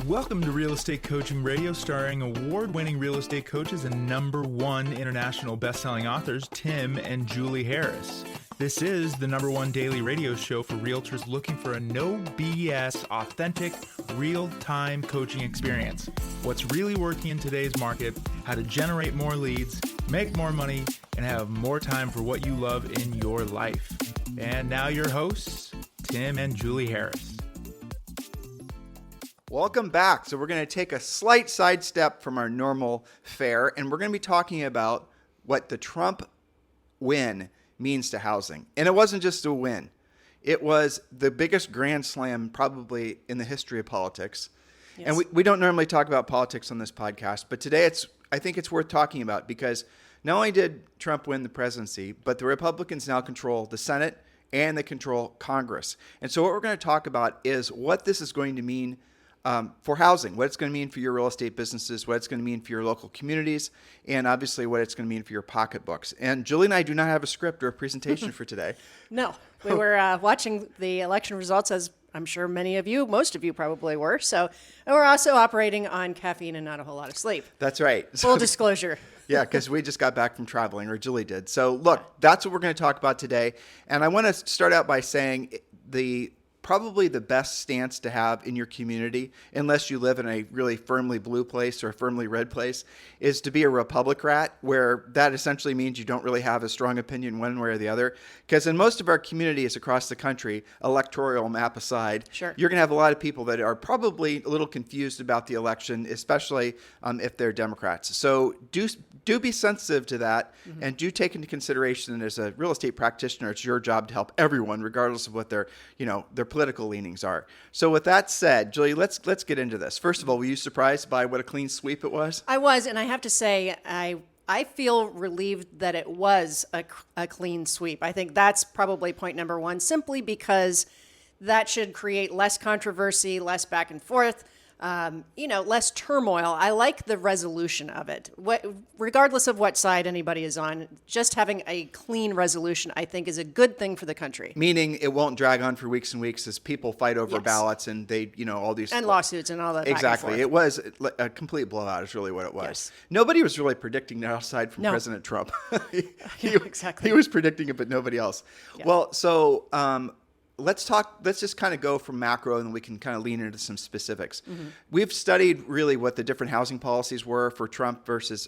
Welcome to Real Estate Coaching Radio, starring award-winning real estate coaches and #1 international best-selling authors, Tim and Julie Harris. This is the #1 daily radio show for realtors looking for a no BS, authentic, real-time coaching experience. What's really working in today's market, how to generate more leads, make more money, and have more time for what you love in your life. And now your hosts, Tim and Julie Harris. Welcome back. So we're going to take a slight sidestep from our normal fare, and we're going to be talking about what the Trump win means to housing. And it wasn't just a win. It was the biggest grand slam probably in the history of politics. Yes. And we don't normally talk about politics on this podcast, but today I think it's worth talking about because not only did Trump win the presidency, but the Republicans now control the Senate and they control Congress. And so what we're going to talk about is what this is going to mean for housing, what it's going to mean for your real estate businesses, what it's going to mean for your local communities, and obviously what it's going to mean for your pocketbooks. And Julie and I do not have a script or a presentation for today. No, we were watching the election results, as I'm sure most of you probably were. And we're also operating on caffeine and not a whole lot of sleep. That's right. Full disclosure. Yeah, because we just got back from traveling, or Julie did. So look, that's what we're going to talk about today. And I want to start out by saying probably the best stance to have in your community, unless you live in a really firmly blue place or a firmly red place, is to be a Republicrat, where that essentially means you don't really have a strong opinion one way or the other. Because in most of our communities across the country, electoral map aside, You're going to have a lot of people that are probably a little confused about the election, especially if they're Democrats. So do be sensitive to that, and do take into consideration that as a real estate practitioner, it's your job to help everyone, regardless of what their political leanings are. So with that said, Julie, let's get into this. First of all, were you surprised by what a clean sweep it was? I was, and I have to say, I feel relieved that it was a clean sweep. I think that's probably point number one, simply because that should create less controversy, less back and forth, less turmoil. I like the resolution of it. Regardless of what side anybody is on, just having a clean resolution, I think, is a good thing for the country. Meaning it won't drag on for weeks and weeks as people fight over ballots and they, all these... And lawsuits and all that. Exactly. It was a complete blowout is really what it was. Yes. Nobody was really predicting that aside from President Trump. Exactly. He was predicting it, but nobody else. Yeah. Well, so... Let's just kind of go from macro and then we can kind of lean into some specifics. We've studied really what the different housing policies were for Trump versus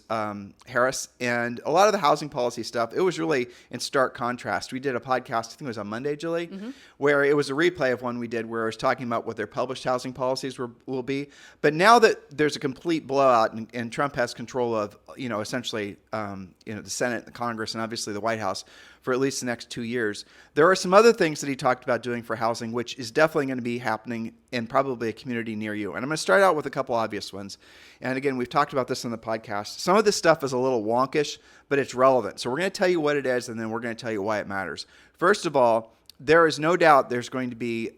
Harris. And a lot of the housing policy stuff, it was really in stark contrast. We did a podcast, I think it was on Monday, Julie, where it was a replay of one we did where I was talking about what their published housing policies will be. But now that there's a complete blowout and Trump has control of, essentially, the Senate, the Congress, and obviously the White House, for at least the next 2 years. There are some other things that he talked about doing for housing, which is definitely going to be happening in probably a community near you. And I'm going to start out with a couple obvious ones. And again, we've talked about this on the podcast. Some of this stuff is a little wonkish, but it's relevant. So we're going to tell you what it is, and then we're going to tell you why it matters. First of all, there is no doubt there's going to be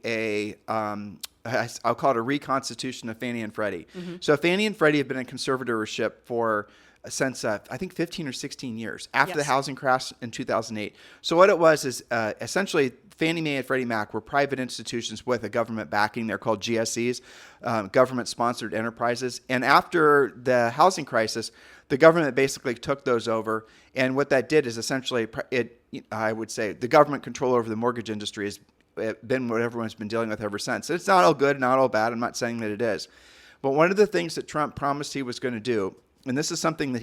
I'll call it a reconstitution of Fannie and Freddie. So Fannie and Freddie have been in conservatorship for since I think 15 or 16 years after the housing crash in 2008. So what it was is essentially Fannie Mae and Freddie Mac were private institutions with a government backing. They're called GSEs, government-sponsored enterprises. And after the housing crisis, the government basically took those over. And what that did is essentially, I would say, the government control over the mortgage industry has been what everyone's been dealing with ever since. It's not all good, not all bad. I'm not saying that it is. But one of the things that Trump promised he was going to do, and this is something that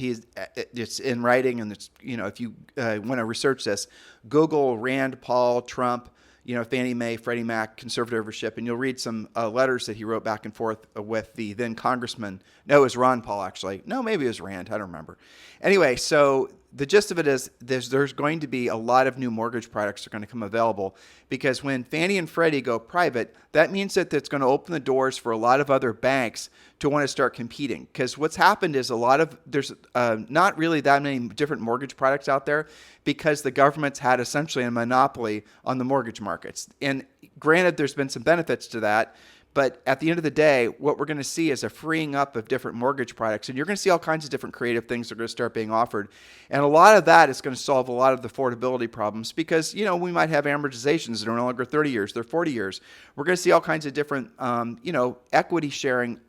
it's in writing, and it's, if you want to research this, Google Rand Paul Trump, Fannie Mae, Freddie Mac conservatorship, and you'll read some letters that he wrote back and forth with the then congressman. No, it was Ron Paul, actually. No, maybe it was Rand. I don't remember. Anyway, so the gist of it is there's going to be a lot of new mortgage products that are going to come available, because when Fannie and Freddie go private, that means that it's going to open the doors for a lot of other banks to want to start competing. Because what's happened is there's not really that many different mortgage products out there, because the government's had essentially a monopoly on the mortgage markets. And granted, there's been some benefits to that, but at the end of the day, what we're going to see is a freeing up of different mortgage products. And you're going to see all kinds of different creative things that are going to start being offered. And a lot of that is going to solve a lot of the affordability problems, because, we might have amortizations that are no longer 30 years, they're 40 years. We're going to see all kinds of different, equity sharing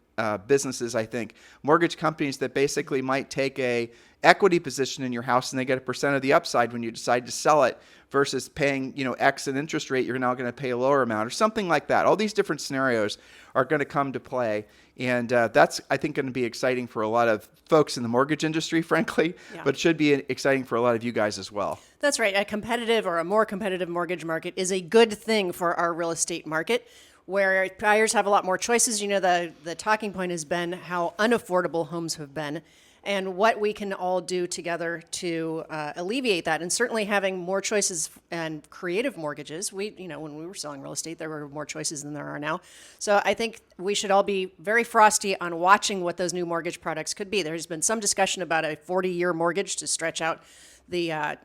businesses, I think. Mortgage companies that basically might take a equity position in your house and they get a percent of the upside when you decide to sell it versus paying, X in interest rate, you're now going to pay a lower amount or something like that. All these different scenarios are going to come to play. And that's, I think, going to be exciting for a lot of folks in the mortgage industry, frankly, but it should be exciting for a lot of you guys as well. That's right. A competitive or a more competitive mortgage market is a good thing for our real estate market, where buyers have a lot more choices. The talking point has been how unaffordable homes have been and what we can all do together to alleviate that. And certainly having more choices and creative mortgages. When we were selling real estate, there were more choices than there are now. So I think we should all be very frosty on watching what those new mortgage products could be. There's been some discussion about a 40-year mortgage to stretch out the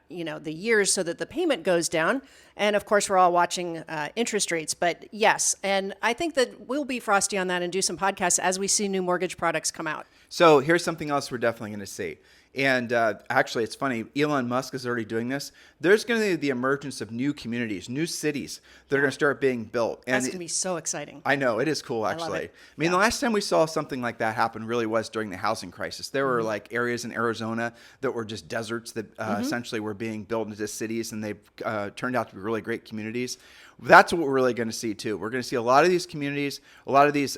years so that the payment goes down. And of course, we're all watching interest rates. But yes, and I think that we'll be frosty on that and do some podcasts as we see new mortgage products come out. So here's something else we're definitely going to see. And actually, it's funny. Elon Musk is already doing this. There's going to be the emergence of new communities, new cities that are going to start being built. And that's going to be so exciting. I know. It is cool, actually. The last time we saw something like that happen really was during the housing crisis. There were like areas in Arizona that were just deserts that essentially were being built into cities, and they turned out to be really great communities. That's what we're really going to see, too. We're going to see a lot of these communities, a lot of these,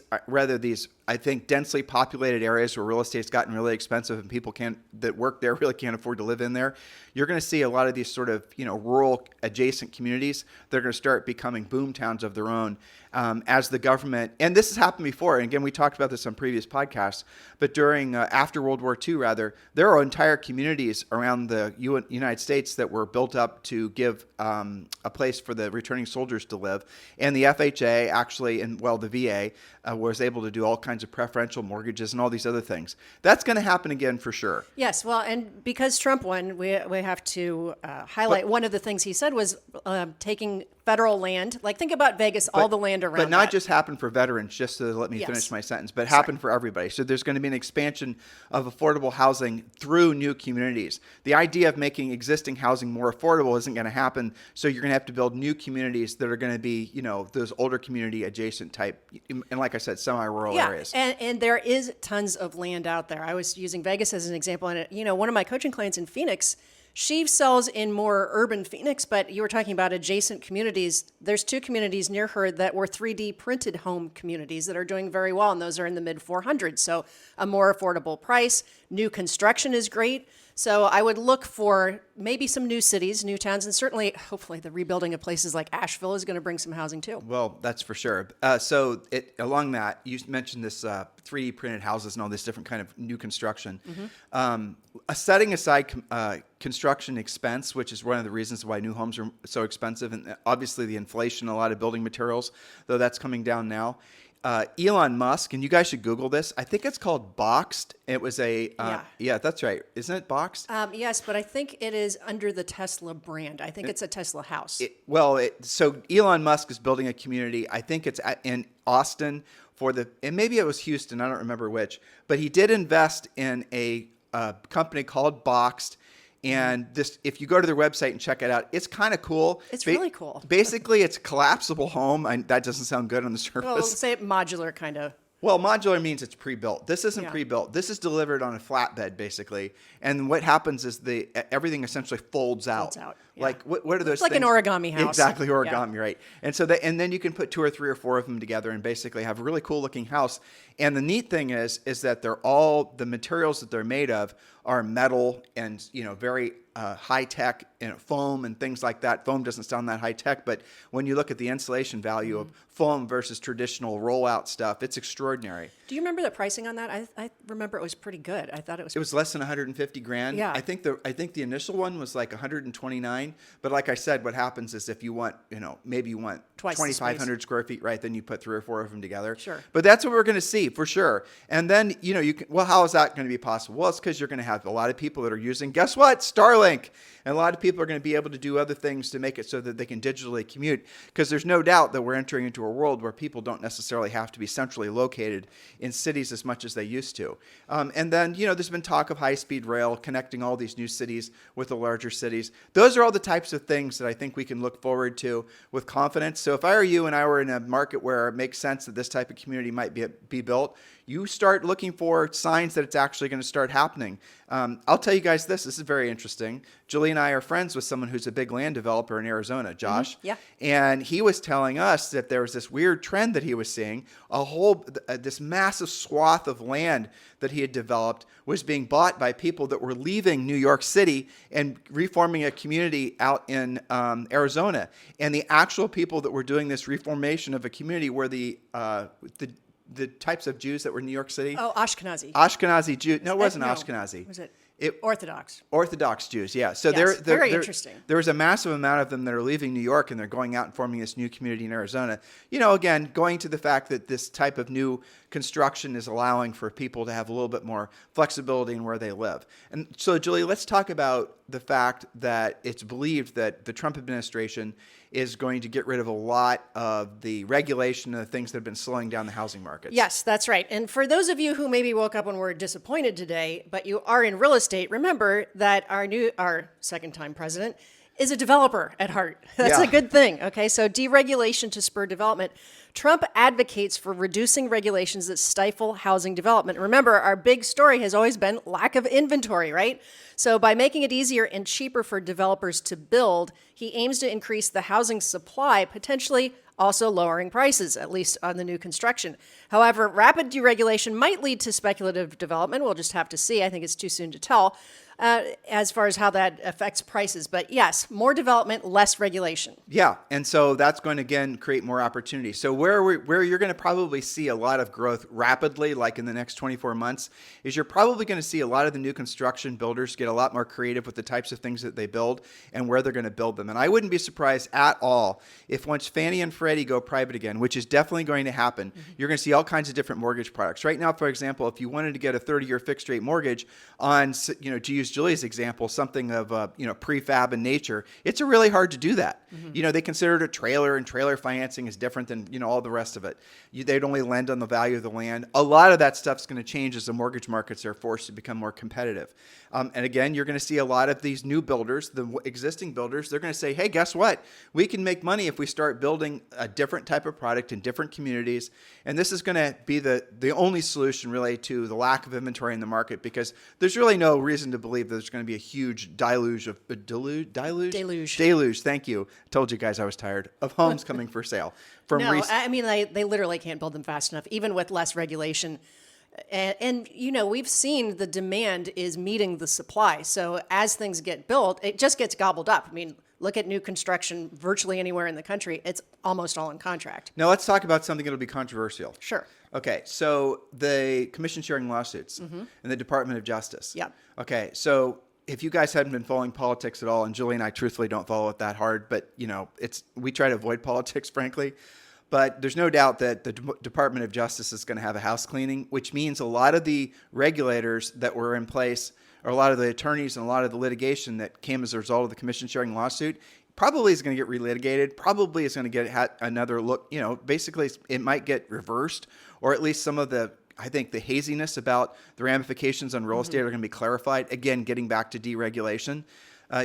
I think, densely populated areas where real estate's gotten really expensive and people that work there really can't afford to live in there. You're going to see a lot of these sort of, rural adjacent communities that are going to start becoming boom towns of their own as the government, and this has happened before, and again, we talked about this on previous podcasts, but after World War II, there are entire communities around the United States that were built up to give a place for the returning soldiers to live, and the FHA actually, the VA, was able to do all kinds of preferential mortgages and all these other things. That's going to happen again for sure. Yes, well, and because Trump won, we have to highlight one of the things he said was taking federal land. Like, think about Vegas, all the land around. But not just happen for veterans, just to let me finish my sentence, but happen for everybody. So there's going to be an expansion of affordable housing through new communities. The idea of making existing housing more affordable isn't going to happen. So you're going to have to build new communities that are going to be, those older community adjacent type, and like I said, semi-rural areas. And there is tons of land out there. I was using Vegas as an example. And, one of my coaching clients in Phoenix, she sells in more urban Phoenix, but you were talking about adjacent communities. There's 2 communities near her that were 3D printed home communities that are doing very well, and those are in the mid 400s. So a more affordable price. New construction is great. So I would look for maybe some new cities, new towns, and certainly, hopefully, the rebuilding of places like Asheville is going to bring some housing too. Well, that's for sure. So along that, you mentioned this 3D printed houses and all this different kind of new construction. Setting aside construction expense, which is one of the reasons why new homes are so expensive, and obviously the inflation, a lot of building materials, though that's coming down now. Elon Musk, and you guys should Google this. I think it's called Boxed. It was yeah, that's right. Isn't it Boxed? Yes, but I think it is under the Tesla brand. I think it's a Tesla house. So Elon Musk is building a community. I think it's in Austin and maybe it was Houston. I don't remember which, but he did invest in a company called Boxed. And if you go to their website and check it out, it's kind of cool. It's really cool. Basically, it's a collapsible home. That doesn't sound good on the surface. Well, say modular kind of. Well, modular means it's pre-built. This isn't pre-built. This is delivered on a flatbed, basically. And what happens is everything essentially folds out. Like what are those things? It's like an origami house. Exactly, origami, right? And so and then you can put 2 or 3 or 4 of them together and basically have a really cool looking house. And the neat thing is that the materials that they're made of are metal and very high tech, foam and things like that. Foam doesn't sound that high tech, but when you look at the insulation value of foam versus traditional rollout stuff, it's extraordinary. Do you remember the pricing on that? I remember it was pretty good. I thought it was. It was less than $150,000. Yeah. I think the initial one was like 129. But like I said, what happens is if you want, maybe you want 2,500 square feet, right? Then you put 3 or 4 of them together. Sure. But that's what we're going to see for sure. And then you can. Well, how is that going to be possible? Well, it's because you're going to have a lot of people that are using. Guess what? Starlink. blink. And a lot of people are going to be able to do other things to make it so that they can digitally commute, because there's no doubt that we're entering into a world where people don't necessarily have to be centrally located in cities as much as they used to. And then, there's been talk of high-speed rail connecting all these new cities with the larger cities. Those are all the types of things that I think we can look forward to with confidence. So if I were you and I were in a market where it makes sense that this type of community might be built, you start looking for signs that it's actually going to start happening. I'll tell you guys this is very interesting. Julie and I are friends with someone who's a big land developer in Arizona, Josh. Mm-hmm. Yeah. And he was telling us that there was this weird trend that he was seeing. This massive swath of land that he had developed was being bought by people that were leaving New York City and reforming a community out in Arizona. And the actual people that were doing this reformation of a community were the types of Jews that were in New York City. Oh, Ashkenazi. Ashkenazi Jews. No, it wasn't Ashkenazi. Was it? Orthodox. Orthodox Jews, yeah. So yes, very interesting. There was a massive amount of them that are leaving New York and they're going out and forming this new community in Arizona. Again, going to the fact that this type of new construction is allowing for people to have a little bit more flexibility in where they live. And so, Julie, let's talk about the fact that it's believed that the Trump administration is going to get rid of a lot of the regulation and the things that have been slowing down the housing markets. Yes, that's right. And for those of you who maybe woke up and were disappointed today, but you are in real estate, remember that our second-time president is a developer at heart. That's a good thing. Okay, so deregulation to spur development. Trump advocates for reducing regulations that stifle housing development. Remember, our big story has always been lack of inventory, right? So by making it easier and cheaper for developers to build, he aims to increase the housing supply, potentially also lowering prices, at least on the new construction. However, rapid deregulation might lead to speculative development. We'll just have to see. I think it's too soon to tell as far as how that affects prices. But yes, more development, less regulation. Yeah, and so that's going to, again, create more opportunity. So where you're going to probably see a lot of growth rapidly, like in the next 24 months, is you're probably going to see a lot of the new construction builders get a lot more creative with the types of things that they build and where they're going to build them. And I wouldn't be surprised at all if once Fannie and Freddie go private again, which is definitely going to happen, you're going to see all kinds of different mortgage products. Right now, for example, if you wanted to get a 30-year fixed rate mortgage on, to use Julie's example, something of prefab in nature, it's really hard to do that. They consider it a trailer, and trailer financing is different than all the rest of it. They'd only lend on the value of the land. A lot of that stuff's going to change as the mortgage markets are forced to become more competitive. And again, you're going to see a lot of these new builders, the existing builders, they're going to say, hey, guess what? We can make money if we start building a different type of product in different communities. And this is going to be the only solution really to the lack of inventory in the market, because there's really no reason to believe that there's going to be a huge deluge. Thank you. I told you guys I was tired of homes coming for sale. They literally can't build them fast enough, even with less regulation. And we've seen the demand is meeting the supply. So as things get built, it just gets gobbled up. Look at new construction virtually anywhere in the country. It's almost all in contract. Now let's talk about something that'll be controversial. Sure. Okay, so the commission sharing lawsuits and the Department of Justice. Yeah. Okay, so if you guys hadn't been following politics at all, and Julie and I truthfully don't follow it that hard, but we try to avoid politics, frankly. But there's no doubt that the Department of Justice is going to have a house cleaning, which means a lot of the regulators that were in place, or a lot of the attorneys and a lot of the litigation that came as a result of the commission sharing lawsuit, probably is going to get relitigated, probably is going to get another look. Basically it might get reversed, or at least some of the haziness about the ramifications on real estate are going to be clarified. Again, getting back to deregulation.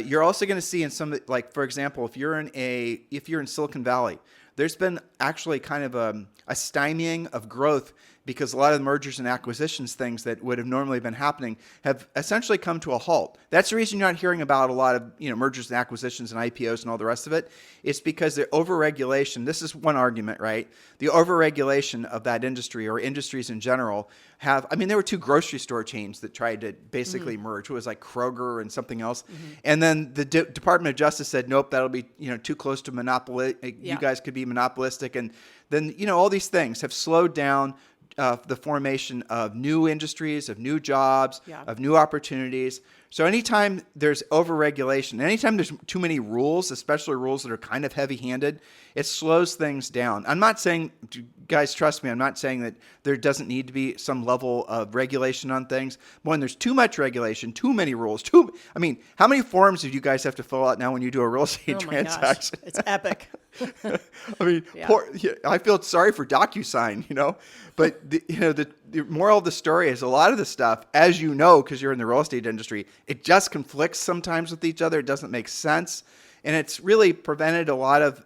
You're also going to see in some, like, for example, if you're in Silicon Valley, there's been actually kind of a stymieing of growth, because a lot of the mergers and acquisitions things that would have normally been happening have essentially come to a halt. That's the reason you're not hearing about a lot of mergers and acquisitions and IPOs and all the rest of it. It's because the overregulation, this is one argument, right? The overregulation of that industry, or industries in general, there were two grocery store chains that tried to basically merge. It was like Kroger and something else. And then the Department of Justice said, nope, that'll be too close to monopoly. You guys could be monopolistic. And then all these things have slowed down the formation of new industries, of new jobs, of new opportunities. So anytime there's overregulation, anytime there's too many rules, especially rules that are kind of heavy-handed, it slows things down. I'm not saying, guys, trust me, I'm not saying that there doesn't need to be some level of regulation on things. But when there's too much regulation, too many rules, how many forms do you guys have to fill out now when you do a real estate transaction? Gosh, it's epic. I feel sorry for DocuSign, but the moral of the story is a lot of the stuff, as you know, because you're in the real estate industry, it just conflicts sometimes with each other. It doesn't make sense. And it's really prevented a lot of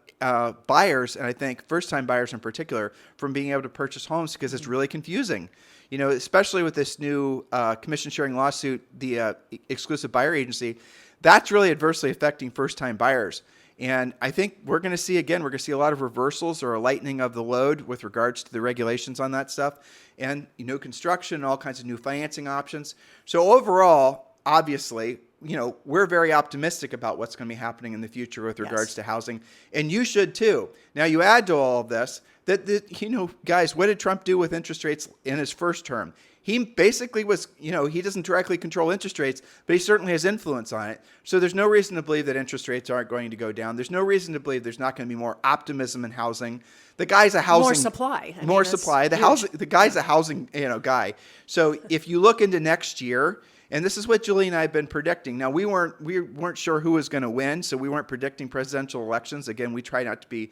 buyers, and I think first-time buyers in particular, from being able to purchase homes because it's really confusing. Especially with this new commission-sharing lawsuit, the exclusive buyer agency, that's really adversely affecting first-time buyers. And I think we're going to see a lot of reversals or a lightening of the load with regards to the regulations on that stuff and construction and all kinds of new financing options. So overall, obviously, we're very optimistic about what's going to be happening in the future with regards to housing. And you should too. Now you add to all of this that, guys, what did Trump do with interest rates in his first term? He basically was, he doesn't directly control interest rates, but he certainly has influence on it. So there's no reason to believe that interest rates aren't going to go down. There's no reason to believe there's not going to be more optimism in housing. The guy's a housing more supply. The guy's a housing, guy. So if you look into next year, and this is what Julie and I have been predicting. Now we weren't sure who was going to win, so we weren't predicting presidential elections. Again, we try not to be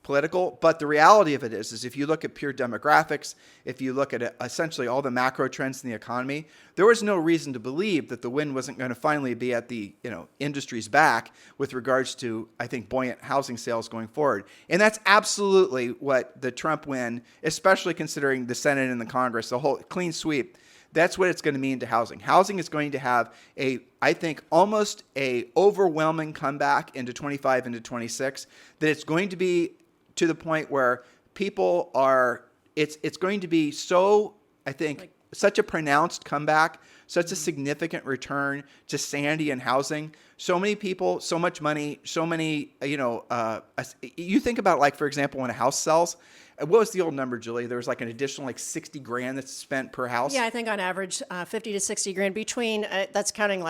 political, but the reality of it is if you look at pure demographics, if you look at essentially all the macro trends in the economy, there was no reason to believe that the wind wasn't going to finally be at the industry's back with regards to, I think, buoyant housing sales going forward. And that's absolutely what the Trump win, especially considering the Senate and the Congress, the whole clean sweep, that's what it's going to mean to housing. Housing is going to have I think, almost a overwhelming comeback into 25, into 26, that it's going to be to the point where people are, it's going to be so, I think, such a pronounced comeback, such a significant return to sanity and housing. So many people, so much money, so many, you think about, for example, when a house sells, what was the old number, Julie? There was an additional $60 grand that's spent per house. Yeah, I think on average, 50 to 60 grand between, that's counting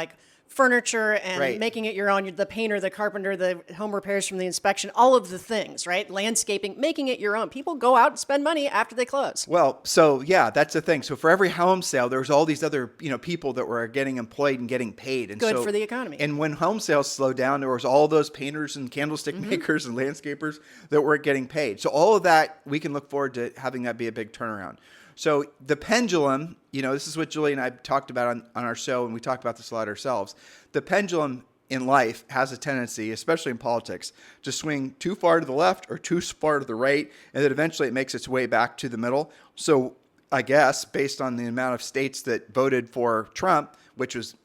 furniture and making it your own, the painter, the carpenter, the home repairs from the inspection, all of the things, right? Landscaping, making it your own. People go out and spend money after they close. Well, so yeah, that's the thing. So for every home sale, there's all these other, people that were getting employed and getting paid. And good for the economy. And when home sales slowed down, there was all those painters and candlestick makers and landscapers that weren't getting paid. So all of that, we can look forward to having that be a big turnaround. So the pendulum, this is what Julie and I talked about on our show, and we talked about this a lot ourselves. The pendulum in life has a tendency, especially in politics, to swing too far to the left or too far to the right, and then eventually it makes its way back to the middle. So I guess, based on the amount of states that voted for Trump, which was,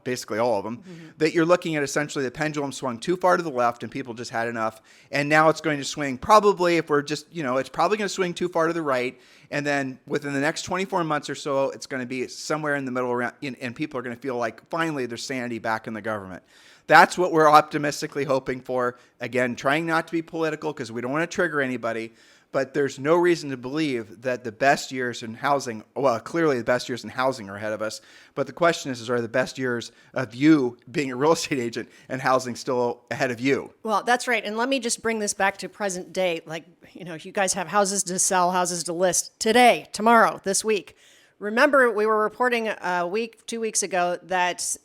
basically all of them, that you're looking at essentially the pendulum swung too far to the left and people just had enough. And now it's going to swing probably, if we're just, it's probably going to swing too far to the right. And then within the next 24 months or so, it's going to be somewhere in the middle around, and people are going to feel like finally there's sanity back in the government. That's what we're optimistically hoping for. Again, trying not to be political because we don't want to trigger anybody. But there's no reason to believe that the best years in housing, well, clearly the best years in housing are ahead of us. But the question is are the best years of you being a real estate agent and housing still ahead of you? Well, that's right. And let me just bring this back to present day. You guys have houses to sell, houses to list today, tomorrow, this week. Remember, we were reporting 2 weeks ago that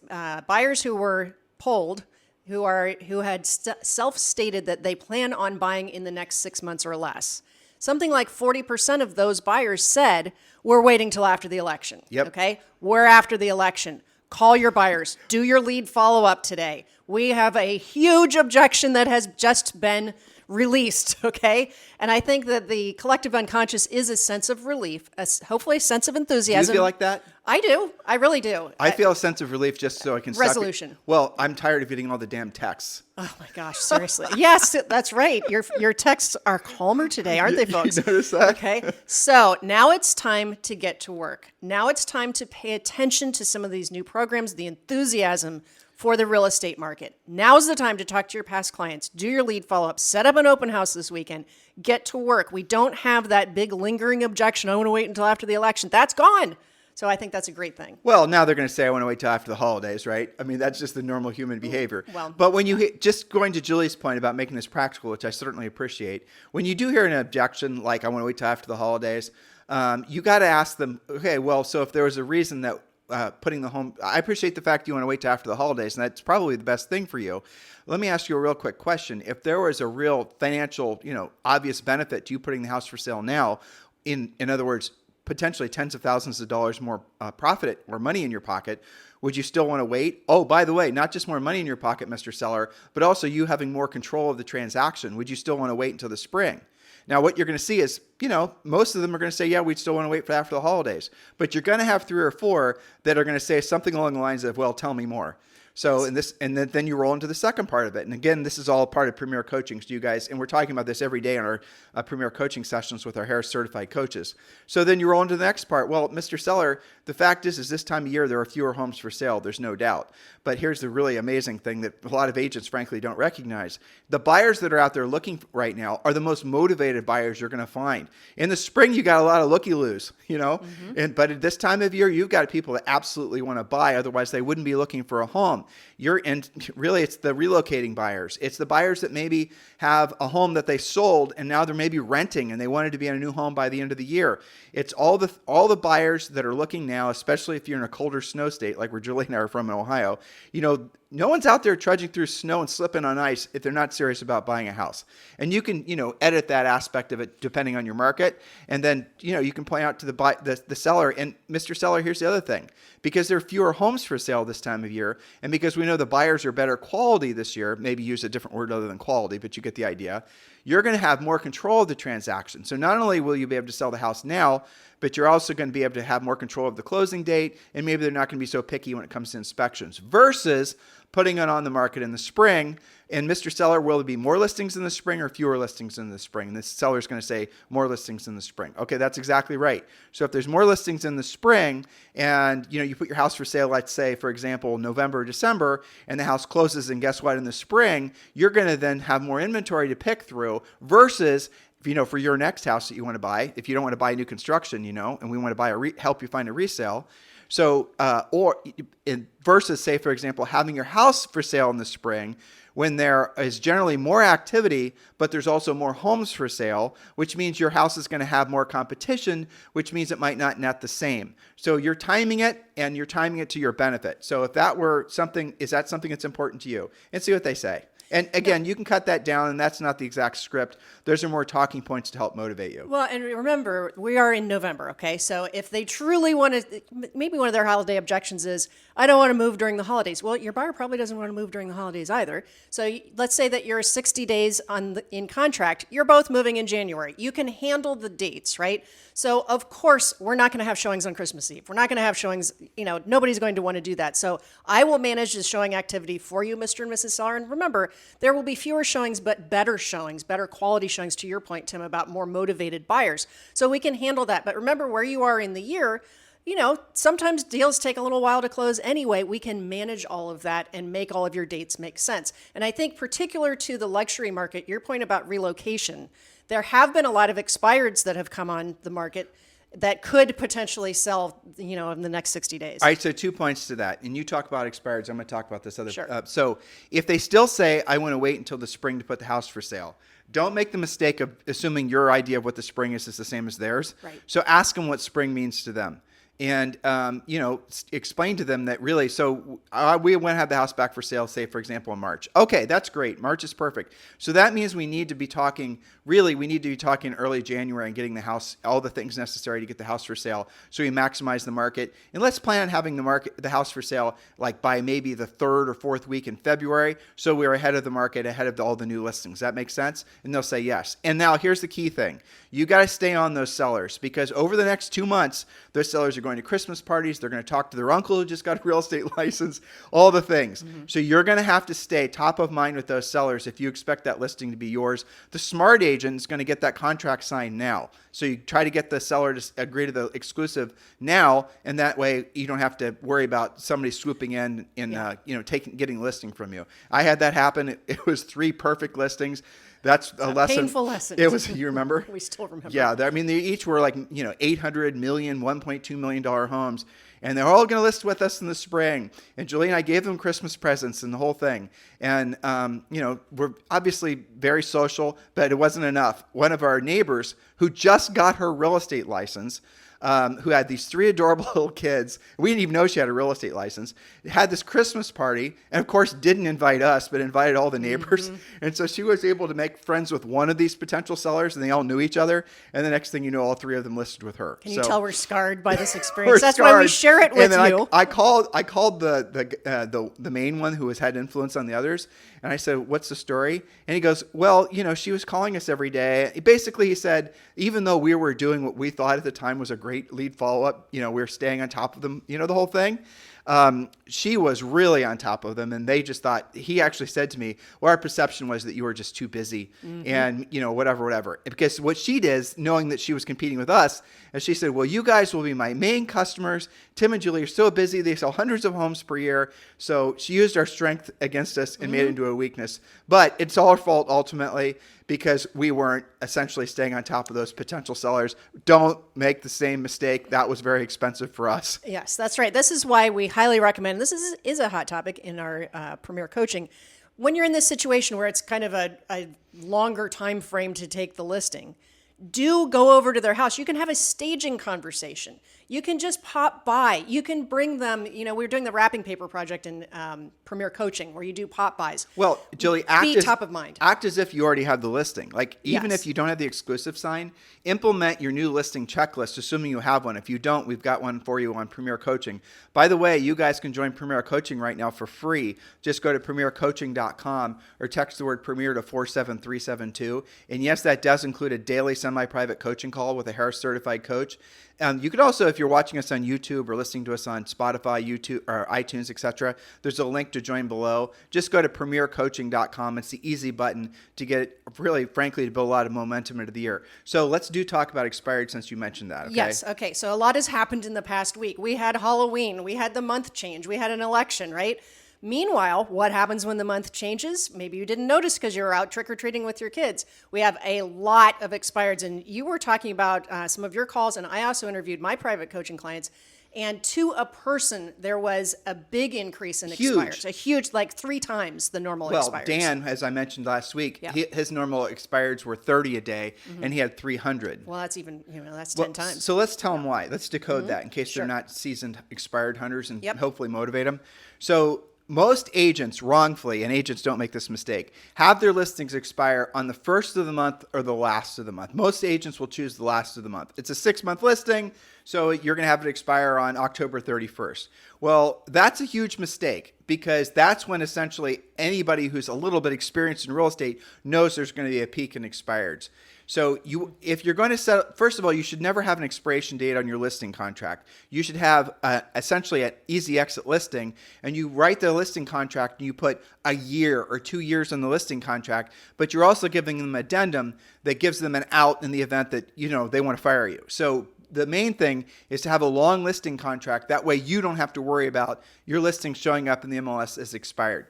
buyers who were polled, who had self-stated that they plan on buying in the next 6 months or less. Something like 40% of those buyers said, we're waiting till after the election. Yep. Okay? We're after the election. Call your buyers. Do your lead follow-up today. We have a huge objection that has just been released, okay? And I think that the collective unconscious is a sense of relief, hopefully a sense of enthusiasm. Do you feel like that? I do. I really do. I feel a sense of relief just so I can resolution. Well, I'm tired of getting all the damn texts. Oh my gosh, seriously. Yes, that's right. Your texts are calmer today, aren't they, folks? You notice that? Okay. So now it's time to get to work. Now it's time to pay attention to some of these new programs, the enthusiasm for the real estate market. Now's the time to talk to your past clients, do your lead follow-up, set up an open house this weekend, get to work. We don't have that big lingering objection, I want to wait until after the election. That's gone. So I think that's a great thing. Well, now they're going to say, I want to wait till after the holidays, right? I mean, that's just the normal human behavior. Well, but when you just going to Julie's point about making this practical, which I certainly appreciate, when you do hear an objection like, I want to wait till after the holidays, you got to ask them, okay, well, so if there was a reason that putting the home, I appreciate the fact you want to wait till after the holidays, and that's probably the best thing for you. Let me ask you a real quick question. If there was a real financial, obvious benefit to you putting the house for sale now, in other words, potentially tens of thousands of dollars more profit or money in your pocket, would you still want to wait? Oh, by the way, not just more money in your pocket, Mr. Seller, but also you having more control of the transaction. Would you still want to wait until the spring? Now, what you're going to see is, most of them are going to say, yeah, we'd still want to wait for after the holidays. But you're going to have 3 or 4 that are going to say something along the lines of, well, tell me more. So then you roll into the second part of it. And again, this is all part of Premier Coaching. So you guys, and we're talking about this every day in our Premier Coaching sessions with our Harris certified coaches. So then you roll into the next part. Well, Mr. Seller, the fact is this time of year, there are fewer homes for sale. There's no doubt. But here's the really amazing thing that a lot of agents, frankly, don't recognize. The buyers that are out there looking right now are the most motivated buyers you're going to find. In the spring, you got a lot of looky-loos, but at this time of year, you've got people that absolutely want to buy. Otherwise, they wouldn't be looking for a home. Really, it's the relocating buyers. It's the buyers that maybe have a home that they sold and now they're maybe renting and they wanted to be in a new home by the end of the year. It's all the buyers that are looking now, especially if you're in a colder snow state like where Julie and I are from in Ohio. No one's out there trudging through snow and slipping on ice if they're not serious about buying a house. And you can, edit that aspect of it depending on your market. And then, you can point out to the seller. And Mr. Seller, here's the other thing. Because there are fewer homes for sale this time of year, and because we know the buyers are better quality this year, maybe use a different word other than quality, but you get the idea, you're going to have more control of the transaction. So not only will you be able to sell the house now, but you're also going to be able to have more control of the closing date, and maybe they're not going to be so picky when it comes to inspections, versus putting it on the market in the spring. And Mr. Seller, will there be more listings in the spring or fewer listings in the spring? And the seller's going to say more listings in the spring. Okay, that's exactly right. So if there's more listings in the spring and you put your house for sale, let's say, for example, November or December, and the house closes, and guess what? In the spring, you're going to then have more inventory to pick through versus for your next house that you want to buy, if you don't want to buy new construction, and we want to buy help you find a resale. So, versus say, for example, having your house for sale in the spring when there is generally more activity, but there's also more homes for sale, which means your house is going to have more competition, which means it might not net the same. So you're timing it, and you're timing it to your benefit. So if that were something, is that something that's important to you? And see what they say. And again, you can cut that down, and that's not the exact script. Those are more talking points to help motivate you. Well, and remember, we are in November, okay? So if they truly want to, maybe one of their holiday objections is, I don't want to move during the holidays. Well, your buyer probably doesn't want to move during the holidays either. So let's say that you're 60 days in contract. You're both moving in January. You can handle the dates, right? So, of course, we're not going to have showings on Christmas Eve. We're not going to have showings, nobody's going to want to do that. So I will manage the showing activity for you, Mr. and Mrs. Seller. And remember, there will be fewer showings, but better showings, better quality showings, to your point, Tim, about more motivated buyers. So we can handle that. But remember where you are in the year, sometimes deals take a little while to close anyway. We can manage all of that and make all of your dates make sense. And I think particular to the luxury market, your point about relocation, there have been a lot of expireds that have come on the market that could potentially sell, in the next 60 days. All right, so 2 points to that. And you talk about expireds. I'm going to talk about this other. Sure. So if they still say, I want to wait until the spring to put the house for sale, don't make the mistake of assuming your idea of what the spring is the same as theirs. Right. So ask them what spring means to them. And, explain to them that really, so we want to have the house back for sale, say, for example, in March. Okay, that's great. March is perfect. So that means we need to be talking early January and getting the house, all the things necessary to get the house for sale so we maximize the market. And let's plan on having the house for sale like by maybe the 3rd or 4th week in February. So we're ahead of the market, ahead of all the new listings. That makes sense? And they'll say yes. And now here's the key thing. You got to stay on those sellers because over the next 2 months, those sellers are going to Christmas parties. They're going to talk to their uncle who just got a real estate license, all the things. Mm-hmm. So you're going to have to stay top of mind with those sellers if you expect that listing to be yours. The smart agent is going to get that contract signed now. So you try to get the seller to agree to the exclusive now, and that way you don't have to worry about somebody swooping in and getting the listing from you. I had that happen. It was 3 perfect listings. That's a lesson. Painful lesson. It was, you remember? We still remember. Yeah. I mean, they each were like, $800 million, $1.2 million homes. And they're all going to list with us in the spring. And Julie and I gave them Christmas presents and the whole thing. And, we're obviously very social, but it wasn't enough. One of our neighbors who just got her real estate license, who had these 3 adorable little kids. We didn't even know she had a real estate license. Had this Christmas party, and of course didn't invite us, but invited all the neighbors. And so she was able to make friends with one of these potential sellers, and they all knew each other. And the next thing you know, all 3 of them listed with her. Can you tell we're scarred by this experience? That's why we share it with you. I called the main one who had influence on the others, and I said, "What's the story?" And he goes, "Well, she was calling us every day." Basically, he said, even though we were doing what we thought at the time was a great lead follow-up, we were staying on top of them, the whole thing. She was really on top of them, and they just thought, he actually said to me, well, our perception was that you were just too busy and, whatever. Because what she did, knowing that she was competing with us, and she said, well, you guys will be my main customers. Tim and Julie are so busy. They sell hundreds of homes per year. So she used our strength against us and made it into a weakness. But it's all our fault ultimately, because we weren't essentially staying on top of those potential sellers. Don't make the same mistake. That was very expensive for us. Yes, that's right. This is why we highly recommend, this is a hot topic in our Premier Coaching. When you're in this situation where it's kind of a longer time frame to take the listing, do go over to their house. You can have a staging conversation. You can just pop by. You can bring them, we're doing the wrapping paper project in Premier Coaching where you do pop bys. Well, Julie, top of mind. Act as if you already have the listing. Like, even Yes. if you don't have the exclusive sign, implement your new listing checklist, assuming you have one. If you don't, we've got one for you on Premier Coaching. By the way, you guys can join Premier Coaching right now for free. Just go to premiercoaching.com or text the word Premier to 47372. And yes, that does include a daily semi-private coaching call with a Harris certified coach. You could also, if you're watching us on YouTube or listening to us on Spotify, YouTube, or iTunes, etc., there's a link to join below. Just go to premiercoaching.com. It's the easy button to get, really, frankly, to build a lot of momentum into the year. So let's talk about expired, since you mentioned that. Okay? Yes. Okay. So a lot has happened in the past week. We had Halloween. We had the month change. We had an election, right? Meanwhile, what happens when the month changes? Maybe you didn't notice because you were out trick-or-treating with your kids. We have a lot of expireds, and you were talking about some of your calls, and I also interviewed my private coaching clients, and to a person, there was a big increase in expireds. A huge, like 3 times the normal expireds. Well, Dan, as I mentioned last week, his normal expireds were 30 a day, and he had 300. Well, that's even, that's 10 times. So let's tell them why. Let's decode that in case they're not seasoned expired hunters, and hopefully motivate them. So most agents, wrongfully, and agents don't make this mistake, have their listings expire on the first of the month or the last of the month. Most agents will choose the last of the month. It's a 6-month listing, so you're going to have it expire on October 31st. Well, that's a huge mistake, because that's when essentially anybody who's a little bit experienced in real estate knows there's going to be a peak in expireds. So if you're going to set, first of all, you should never have an expiration date on your listing contract. You should have essentially an easy exit listing, and you write the listing contract and you put a year or 2 years on the listing contract, but you're also giving them an addendum that gives them an out in the event that, they want to fire you. So the main thing is to have a long listing contract. That way you don't have to worry about your listing showing up in the MLS as expired.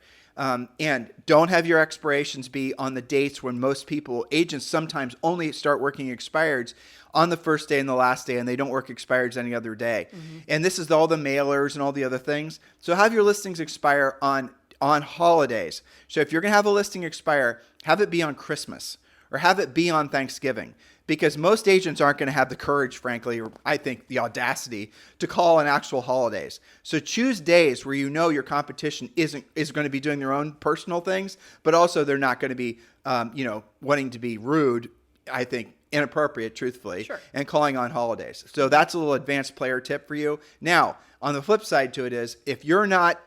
And don't have your expirations be on the dates when most agents sometimes only start working expireds on the first day and the last day, and they don't work expireds any other day. And this is all the mailers and all the other things. So have your listings expire on holidays. So if you're going to have a listing expire, have it be on Christmas or have it be on Thanksgiving. Because most agents aren't going to have the courage, frankly, or I think the audacity to call on actual holidays. So choose days where your competition is going to be doing their own personal things, but also they're not going to be, wanting to be rude, I think, inappropriate, truthfully, and calling on holidays. So that's a little advanced player tip for you. Now, on the flip side to it is, if you're not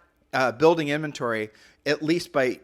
building inventory, at least by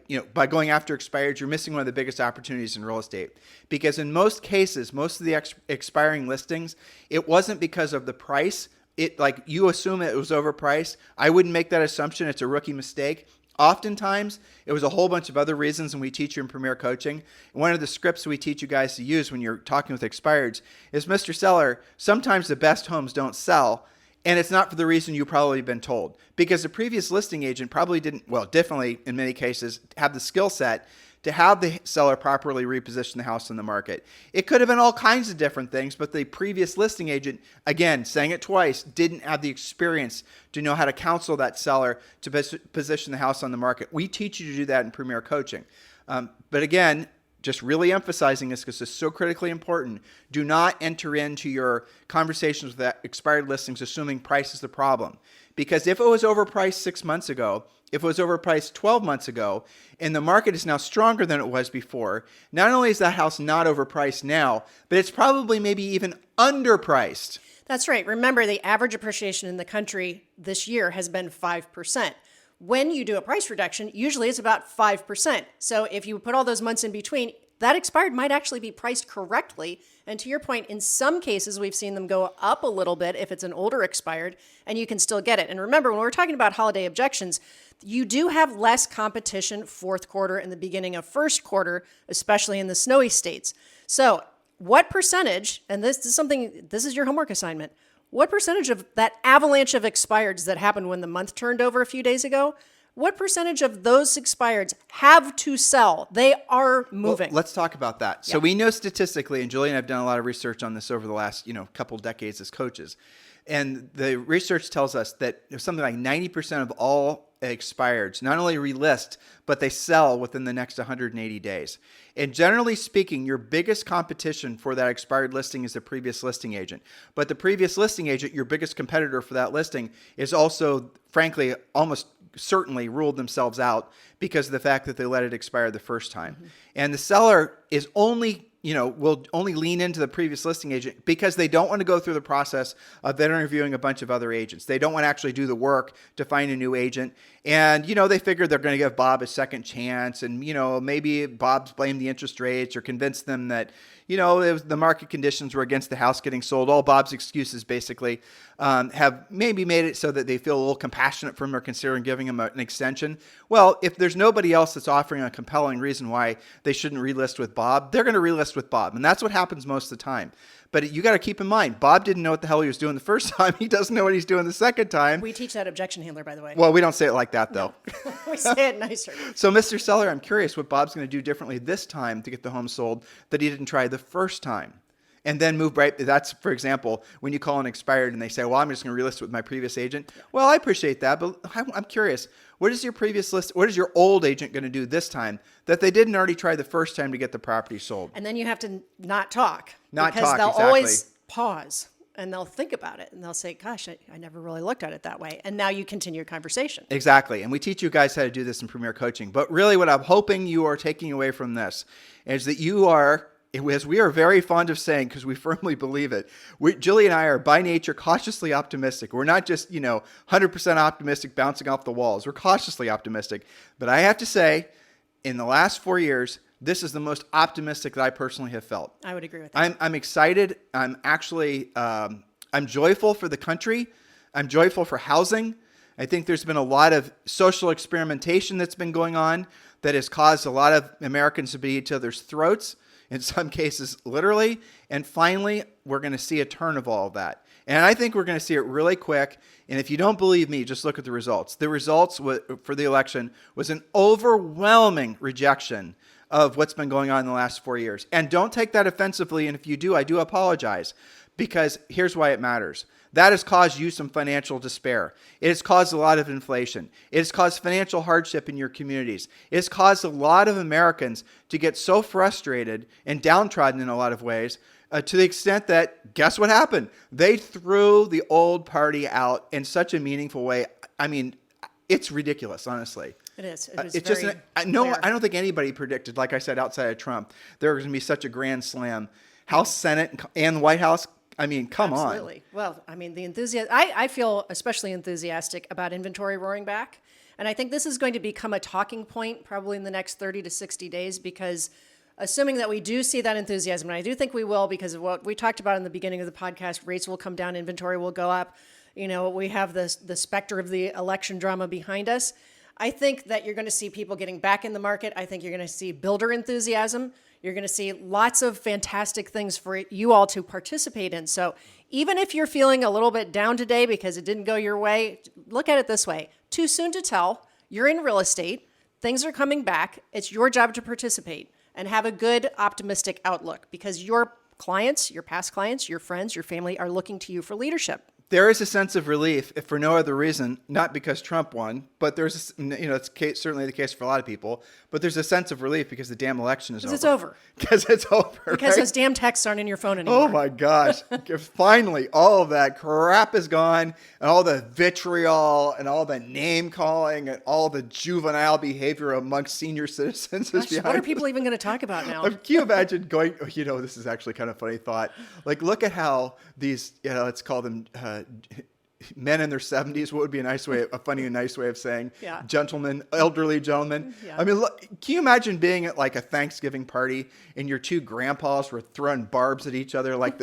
going after expireds, you're missing one of the biggest opportunities in real estate. Because in most cases, most of the expiring listings, it wasn't because of the price. You assume it was overpriced. I wouldn't make that assumption. It's a rookie mistake. Oftentimes, it was a whole bunch of other reasons, and we teach you in Premier Coaching. One of the scripts we teach you guys to use when you're talking with expireds is, Mr. Seller, sometimes the best homes don't sell, and it's not for the reason you've probably been told. Because the previous listing agent probably didn't, definitely in many cases, have the skill set to have the seller properly reposition the house on the market. It could have been all kinds of different things, but the previous listing agent, again, saying it twice, didn't have the experience to know how to counsel that seller to position the house on the market. We teach you to do that in Premier Coaching. But again, just really emphasizing this because it's so critically important. Do not enter into your conversations with that expired listings assuming price is the problem. Because if it was overpriced 6 months ago, if it was overpriced 12 months ago, and the market is now stronger than it was before, not only is that house not overpriced now, but it's probably maybe even underpriced. That's right. Remember, the average appreciation in the country this year has been 5%. When you do a price reduction, usually it's about 5%. So if you put all those months in between, that expired might actually be priced correctly. And to your point, in some cases, we've seen them go up a little bit if it's an older expired, and you can still get it. And remember, when we're talking about holiday objections, you do have less competition fourth quarter and the beginning of first quarter, especially in the snowy states. So what percentage, and this is your homework assignment, what percentage of that avalanche of expireds that happened when the month turned over a few days ago, what percentage of those expireds have to sell? They are moving. Well, let's talk about that. So we know statistically, and Julie and I have done a lot of research on this over the last couple decades as coaches, and the research tells us that something like 90% of all expireds not only relist, but they sell within the next 180 days. And generally speaking, your biggest competition for that expired listing is the previous listing agent. But the previous listing agent, your biggest competitor for that listing, is also, frankly, almost certainly ruled themselves out because of the fact that they let it expire the first time. Mm-hmm. And the seller is only will only lean into the previous listing agent because they don't want to go through the process of then interviewing a bunch of other agents. They don't want to actually do the work to find a new agent. And, they figure they're going to give Bob a second chance. And, maybe Bob's blamed the interest rates or convinced them that, the market conditions were against the house getting sold. All Bob's excuses basically have maybe made it so that they feel a little compassionate for him or considering giving him an extension. Well, if there's nobody else that's offering a compelling reason why they shouldn't relist with Bob, they're going to relist with Bob. And that's what happens most of the time. But you got to keep in mind, Bob didn't know what the hell he was doing the first time. He doesn't know what he's doing the second time. We teach that objection handler, by the way. Well, we don't say it like that, though. No. We say it nicer. So, Mr. Seller, I'm curious what Bob's going to do differently this time to get the home sold that he didn't try the first time. And then move right. That's, for example, when you call an expired and they say, well, I'm just going to relist with my previous agent. Well, I appreciate that, but I'm curious. What is your old agent going to do this time that they didn't already try the first time to get the property sold? And then you have to not talk. Because they'll exactly. always pause and they'll think about it and they'll say, gosh, I never really looked at it that way. And now you continue your conversation. Exactly. And we teach you guys how to do this in Premier Coaching. But really what I'm hoping you are taking away from this is that you are, as we are very fond of saying, because we firmly believe it, Julie and I are by nature cautiously optimistic. We're not just, 100% optimistic bouncing off the walls. We're cautiously optimistic. But I have to say, in the last 4 years, this is the most optimistic that I personally have felt. I would agree with that. I'm excited. I'm actually, I'm joyful for the country. I'm joyful for housing. I think there's been a lot of social experimentation that's been going on that has caused a lot of Americans to be at each other's throats, in some cases literally. And finally, we're going to see a turn of all of that. And I think we're going to see it really quick. And if you don't believe me, just look at the results. The results for the election was an overwhelming rejection of what's been going on in the last 4 years. And don't take that offensively. And if you do, I do apologize, because here's why it matters. That has caused you some financial despair. It has caused a lot of inflation. It has caused financial hardship in your communities. It has caused a lot of Americans to get so frustrated and downtrodden in a lot of ways, to the extent that, guess what happened? They threw the old party out in such a meaningful way. I mean, it's ridiculous, honestly. It is. It's just I don't think anybody predicted, like I said, outside of Trump, there was going to be such a grand slam. House, Senate, and the White House. I mean, come on. Absolutely. Well, I mean, the enthusiasm. I feel especially enthusiastic about inventory roaring back, and I think this is going to become a talking point probably in the next 30 to 60 days, because assuming that we do see that enthusiasm, and I do think we will, because of what we talked about in the beginning of the podcast, rates will come down, inventory will go up. We have the specter of the election drama behind us. I think that you're going to see people getting back in the market. I think you're going to see builder enthusiasm. You're going to see lots of fantastic things for you all to participate in. So even if you're feeling a little bit down today because it didn't go your way, look at it this way. Too soon to tell. You're in real estate. things are coming back. It's your job to participate and have a good, optimistic outlook because your clients, your past clients, your friends, your family are looking to you for leadership. There is a sense of relief, if for no other reason, not because Trump won, but there's, it's certainly the case for a lot of people, but there's a sense of relief because the damn election is over. Because it's over. Because it's over. Because right? those damn texts aren't in your phone anymore. Oh my gosh. Finally, all of that crap is gone, and all the vitriol and all the name calling and all the juvenile behavior amongst senior citizens is behind what are people even going to talk about now? Can you imagine going, this is actually kind of a funny thought. Like, look at how these, let's call them men in their 70s. What would be a funny and nice way of saying gentlemen, elderly gentlemen? Yeah. I mean, look, can you imagine being at like a Thanksgiving party and your two grandpas were throwing barbs at each other like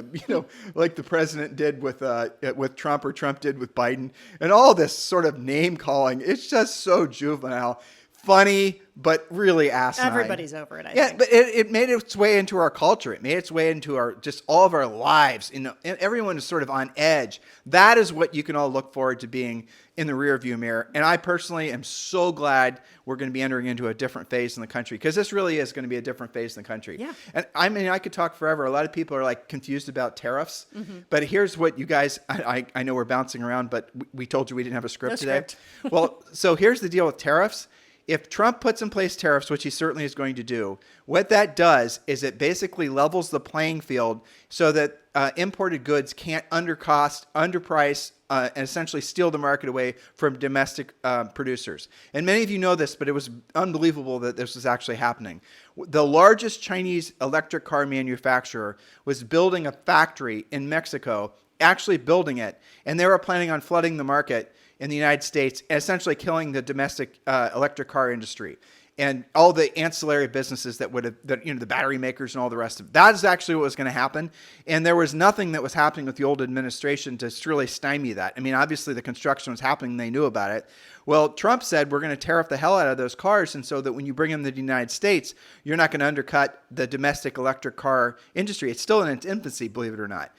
like the president did with Trump or Trump did with Biden, and all this sort of name calling? It's just so juvenile. Funny, but really asinine. Everybody's over it, I think. Yeah, but it made its way into our culture. It made its way into all of our lives. And everyone is sort of on edge. That is what you can all look forward to being in the rearview mirror. And I personally am so glad we're going to be entering into a different phase in the country, because this really is going to be a different phase in the country. Yeah. And I mean, I could talk forever. A lot of people are like confused about tariffs. Mm-hmm. But here's what you guys, I know we're bouncing around, but we told you we didn't have a script today. Well, so here's the deal with tariffs. If Trump puts in place tariffs, which he certainly is going to do, what that does is it basically levels the playing field so that imported goods can't underprice, and essentially steal the market away from domestic producers. And many of you know this, but it was unbelievable that this was actually happening. The largest Chinese electric car manufacturer was building a factory in Mexico, actually building it, and they were planning on flooding the market in the United States, and essentially killing the domestic electric car industry and all the ancillary businesses the battery makers and all the rest of it. That is actually what was going to happen. And there was nothing that was happening with the old administration to really stymie that. I mean, obviously the construction was happening. They knew about it. Well, Trump said, we're going to tariff the hell out of those cars. And so that when you bring them to the United States, you're not going to undercut the domestic electric car industry. It's still in its infancy, believe it or not.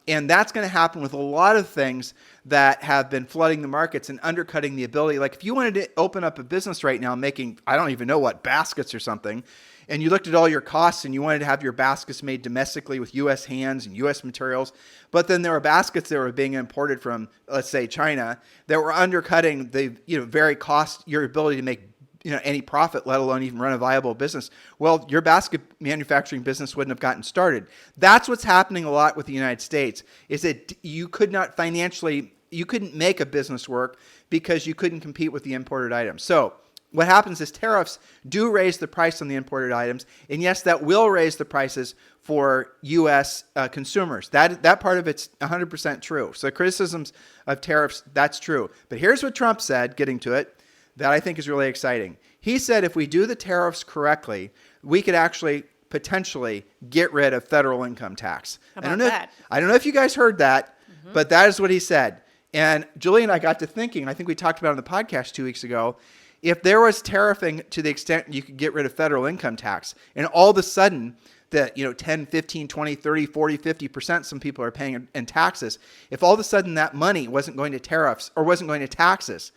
And that's going to happen with a lot of things that have been flooding the markets and undercutting the ability. Like if you wanted to open up a business right now making, I don't even know what, baskets or something, and you looked at all your costs and you wanted to have your baskets made domestically with U.S. hands and U.S. materials, but then there were baskets that were being imported from, let's say, China that were undercutting the very cost, your ability to make any profit, let alone even run a viable business. Well, your basket manufacturing business wouldn't have gotten started. That's what's happening a lot with the United States, is that you couldn't make a business work because you couldn't compete with the imported items. So what happens is tariffs do raise the price on the imported items. And yes, that will raise the prices for U.S. Consumers. That part of it's 100% true. So criticisms of tariffs, that's true. But here's what Trump said, getting to it, that I think is really exciting. He said if we do the tariffs correctly, we could actually potentially get rid of federal income tax. How about that? I don't know if you guys heard that, but that is what he said. And Julie and I got to thinking, I think we talked about it on the podcast 2 weeks ago, if there was tariffing to the extent you could get rid of federal income tax, and all of a sudden that 10, 15, 20, 30, 40, 50% some people are paying in taxes, if all of a sudden that money wasn't going to tariffs or wasn't going to taxes,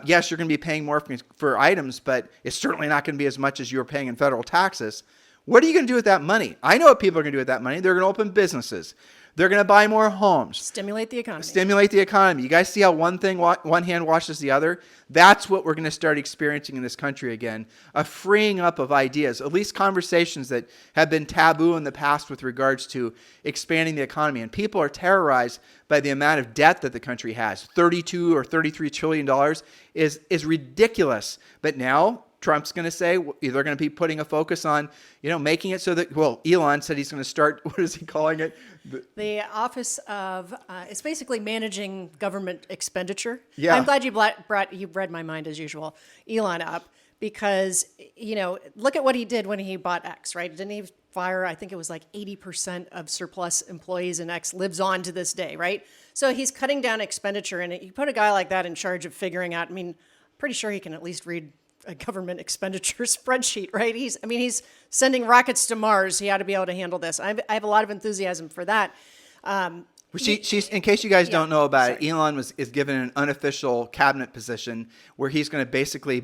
yes, you're going to be paying more for items, but it's certainly not going to be as much as you were paying in federal taxes. What are you going to do with that money? I know what people are going to do with that money. They're going to open businesses. They're going to buy more homes. Stimulate the economy. Stimulate the economy. You guys see how one hand washes the other? That's what we're going to start experiencing in this country again, a freeing up of ideas, at least conversations that have been taboo in the past with regards to expanding the economy. And people are terrorized by the amount of debt that the country has. $32 or $33 trillion is ridiculous. But now Trump's going to say they're going to be putting a focus on, making it so that, well, Elon said he's going to start, what is he calling it? The Office of, it's basically managing government expenditure. Yeah. I'm glad you read my mind as usual, Elon up, because, look at what he did when he bought X, right? Didn't he fire, I think it was like 80% of surplus employees in X lives on to this day, right? So he's cutting down expenditure, and you put a guy like that in charge of figuring out, pretty sure he can at least read a government expenditure spreadsheet, right? He's sending rockets to Mars. He ought to be able to handle this. I have a lot of enthusiasm for that. She's in case you guys don't know about it, Elon is given an unofficial cabinet position where he's going to basically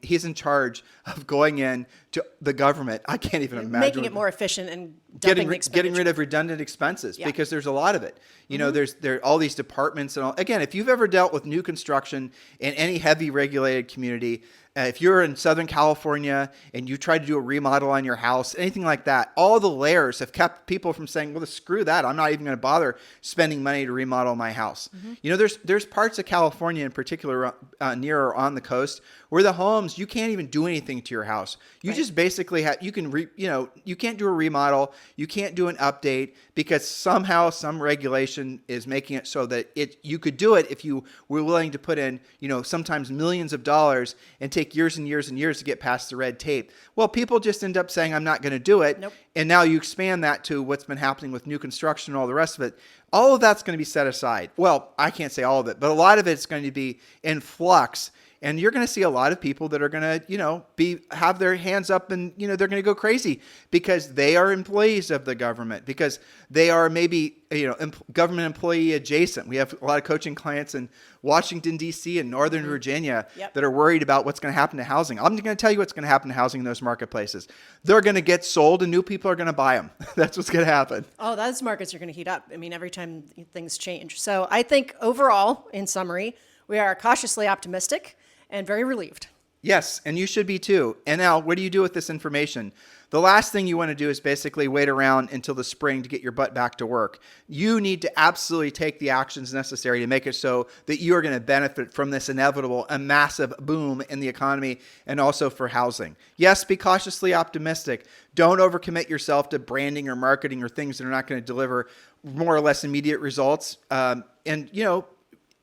he's in charge of going in to the government. I can't even imagine making it more efficient and getting rid of redundant expenses because there's a lot of it. You know, there are all these departments and all. Again, if you've ever dealt with new construction in any heavy regulated community, if you're in Southern California and you try to do a remodel on your house, anything like that, all the layers have kept people from saying, well, screw that. I'm not even going to bother spending money to remodel my house. You know, there's parts of California in particular near or on the coast where the homes, you can't even do anything to your house. You just basically you can't do a remodel. You can't do an update because somehow some regulation is making it so that you could do it if you were willing to put in, sometimes millions of dollars and take years and years and years to get past the red tape. Well, people just end up saying, I'm not going to do it. Nope. And now you expand that to what's been happening with new construction and all the rest of it. All of that's going to be set aside. Well, I can't say all of it, but a lot of it's going to be in flux. And you're going to see a lot of people that are going to, have their hands up and, they're going to go crazy because they are employees of the government, because they are maybe, government employee adjacent. We have a lot of coaching clients in Washington, D.C. and Northern Virginia that are worried about what's going to happen to housing. I'm going to tell you what's going to happen to housing in those marketplaces. They're going to get sold and new people are going to buy them. That's what's going to happen. Oh, those markets are going to heat up. I mean, every time things change. So I think overall, in summary, we are cautiously optimistic and very relieved. Yes, and you should be too. And now, what do you do with this information? The last thing you want to do is basically wait around until the spring to get your butt back to work. You need to absolutely take the actions necessary to make it so that you are going to benefit from this inevitable and massive boom in the economy and also for housing. Yes, be cautiously optimistic. Don't overcommit yourself to branding or marketing or things that are not going to deliver more or less immediate results.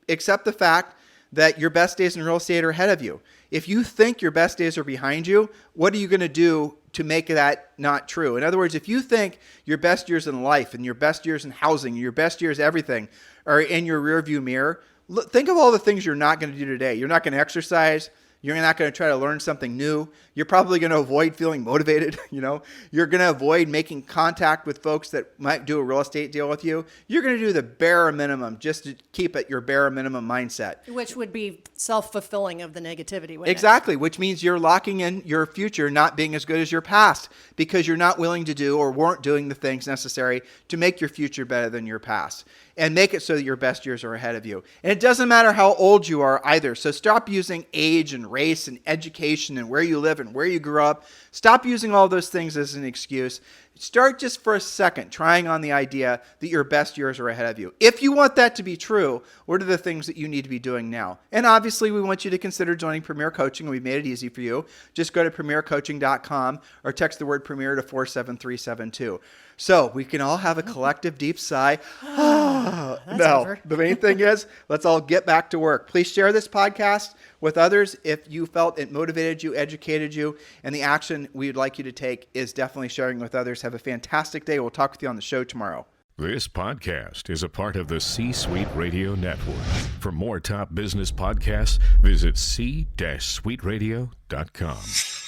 Accept the fact that your best days in real estate are ahead of you. If you think your best days are behind you, what are you going to do to make that not true? In other words, if you think your best years in life and your best years in housing, your best years everything are in your rearview mirror, think of all the things you're not going to do today. You're not going to exercise. You're not going to try to learn something new. You're probably going to avoid feeling motivated. You're going to avoid making contact with folks that might do a real estate deal with you. You're going to do the bare minimum just to keep at your bare minimum mindset. Which would be self-fulfilling of the negativity, wouldn't Exactly, which means you're locking in your future not being as good as your past because you're not willing to do or weren't doing the things necessary to make your future better than your past. And make it so that your best years are ahead of you. And it doesn't matter how old you are either. So stop using age and race and education and where you live and where you grew up. Stop using all those things as an excuse. Start just for a second trying on the idea that your best years are ahead of you. If you want that to be true, what are the things that you need to be doing now? And obviously, we want you to consider joining Premier Coaching, and we've made it easy for you. Just go to premiercoaching.com or text the word Premier to 47372. So we can all have a collective deep sigh. No, the main thing is, let's all get back to work. Please share this podcast with others if you felt it motivated you, educated you, and the action we'd like you to take is definitely sharing with others. Have a fantastic day. We'll talk with you on the show tomorrow. This podcast is a part of the C-Suite Radio Network. For more top business podcasts, visit c-suiteradio.com.